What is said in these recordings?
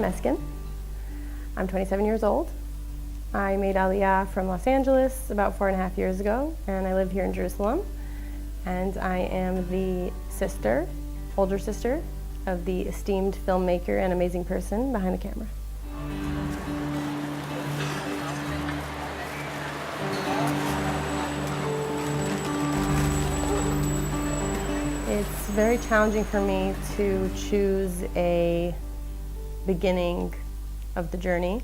Meskin. I'm 27 years old. I made Aliyah from Los Angeles about 4.5 years ago, and I live here in Jerusalem. And I am the sister, older sister, of the esteemed filmmaker and amazing person behind the camera. It's very challenging for me to choose a beginning of the journey,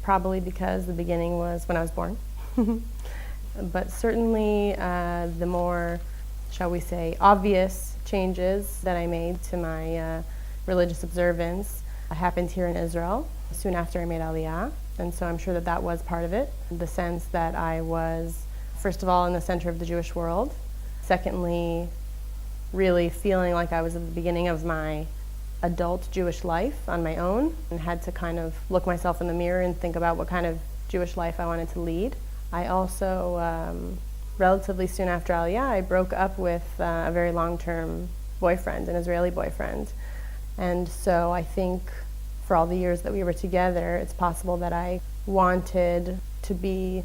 probably because the beginning was when I was born. But certainly the more, shall we say, obvious changes that I made to my religious observance happened here in Israel soon after I made Aliyah. And so I'm sure that that was part of it, the sense that I was, first of all, in the center of the Jewish world. Secondly, really feeling like I was at the beginning of my adult Jewish life on my own, and had to kind of look myself in the mirror and think about what kind of Jewish life I wanted to lead. I also, relatively soon after Aliyah, I broke up with a very long-term boyfriend, an Israeli boyfriend. And so I think for all the years that we were together, it's possible that I wanted to be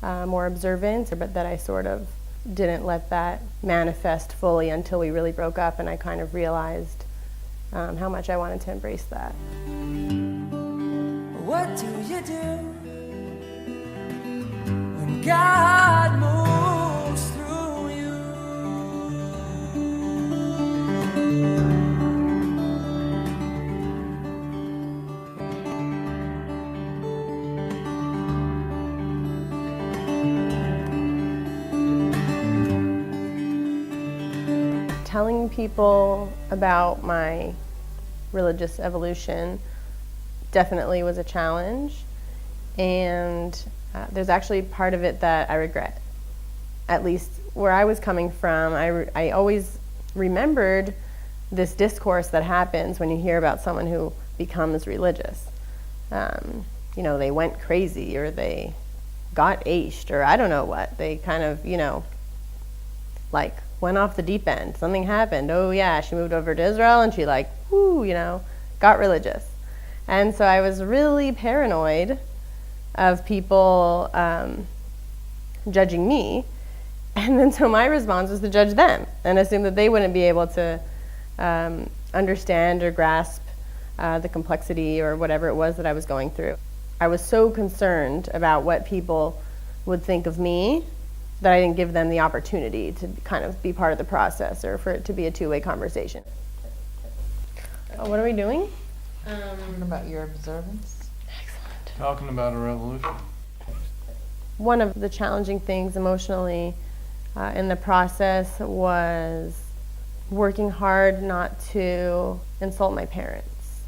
more observant, but that I sort of didn't let that manifest fully until we really broke up, and I kind of realized how much I wanted to embrace that. What do you do when God moves through you? Telling people about my religious evolution definitely was a challenge, and there's actually part of it that I regret. At least where I was coming from, I always remembered this discourse that happens when you hear about someone who becomes religious. You know, they went crazy, or they got aced, or I don't know what. They kind of, you know, like went off the deep end. Something happened. Oh yeah, she moved over to Israel and she like, whoo, you know, got religious. And so I was really paranoid of people judging me. And then so my response was to judge them and assume that they wouldn't be able to understand or grasp the complexity or whatever it was that I was going through. I was so concerned about what people would think of me that I didn't give them the opportunity to kind of be part of the process, or for it to be a two-way conversation. Oh, what are we doing? Talking about your observance. Excellent. Talking about a revolution. One of the challenging things emotionally in the process was working hard not to insult my parents,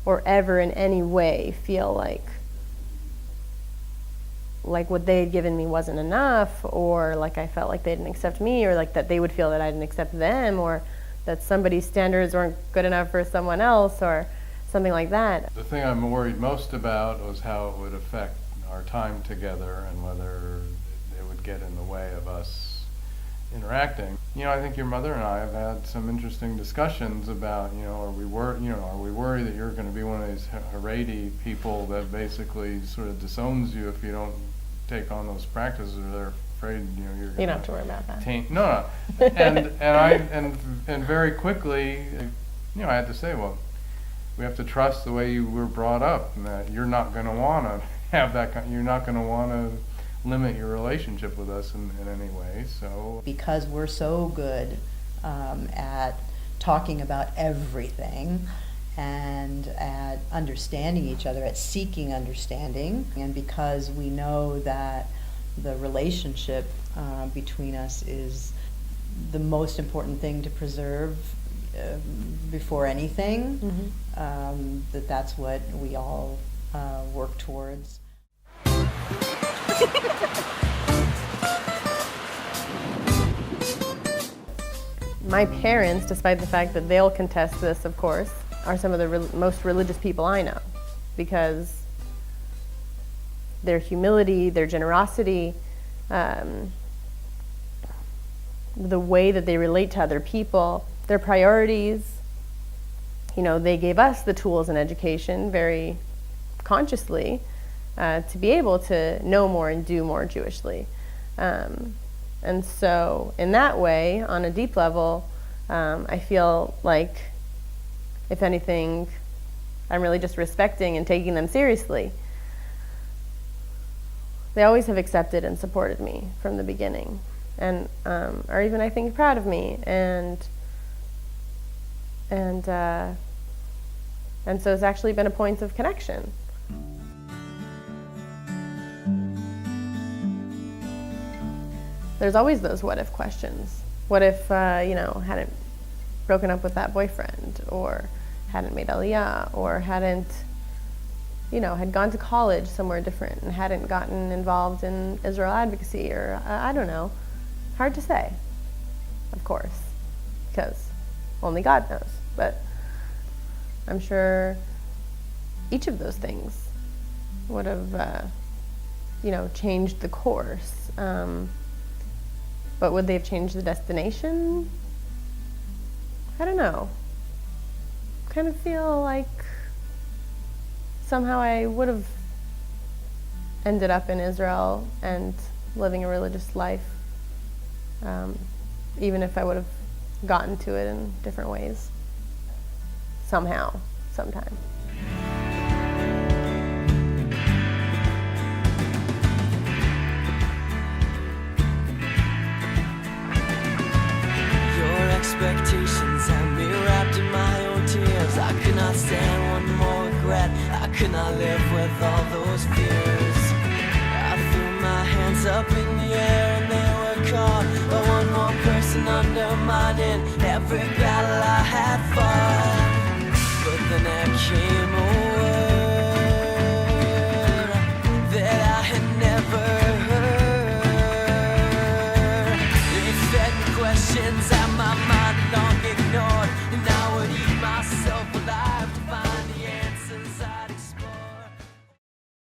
or ever in any way feel like what they had given me wasn't enough, or like I felt like they didn't accept me, or like that they would feel that I didn't accept them, or that somebody's standards weren't good enough for someone else, or something like that. The thing I'm worried most about was how it would affect our time together and whether it would get in the way of us interacting. You know, I think your mother and I have had some interesting discussions about, you know, are we worried that you're going to be one of these Haredi people that basically sort of disowns you if you don't take on those practices, or they're afraid, you know, you're going to... You don't have to worry about that. No. And very quickly, you know, I had to say, well, we have to trust the way you were brought up, and that you're not going to want to have that kind, you're not going to want to limit your relationship with us in any way. So Because we're so good at talking about everything and at understanding each other, at seeking understanding, and because we know that the relationship between us is the most important thing to preserve before anything, that's what we all work towards. My parents, despite the fact that they'll contest this, of course, are some of the most religious people I know, because their humility, their generosity, the way that they relate to other people, their priorities, they gave us the tools and education very consciously to be able to know more and do more Jewishly. And so in that way, on a deep level, I feel like, if anything, I'm really just respecting and taking them seriously. They always have accepted and supported me from the beginning, and are even, I think, proud of me. And so it's actually been a point of connection. There's always those what if questions. What if, hadn't broken up with that boyfriend, or hadn't made Aliyah, or hadn't, had gone to college somewhere different and hadn't gotten involved in Israel advocacy, or I don't know. Hard to say, of course, because only God knows. But I'm sure each of those things would have, changed the course. But would they have changed the destination? I don't know. Kind of feel like somehow I would have ended up in Israel and living a religious life, even if I would have gotten to it in different ways. Somehow, sometime. Expectations had me wrapped in my own tears. I could not stand one more regret. I could not live with all those fears. I threw my hands up in the air and they were caught by one more person undermining every battle.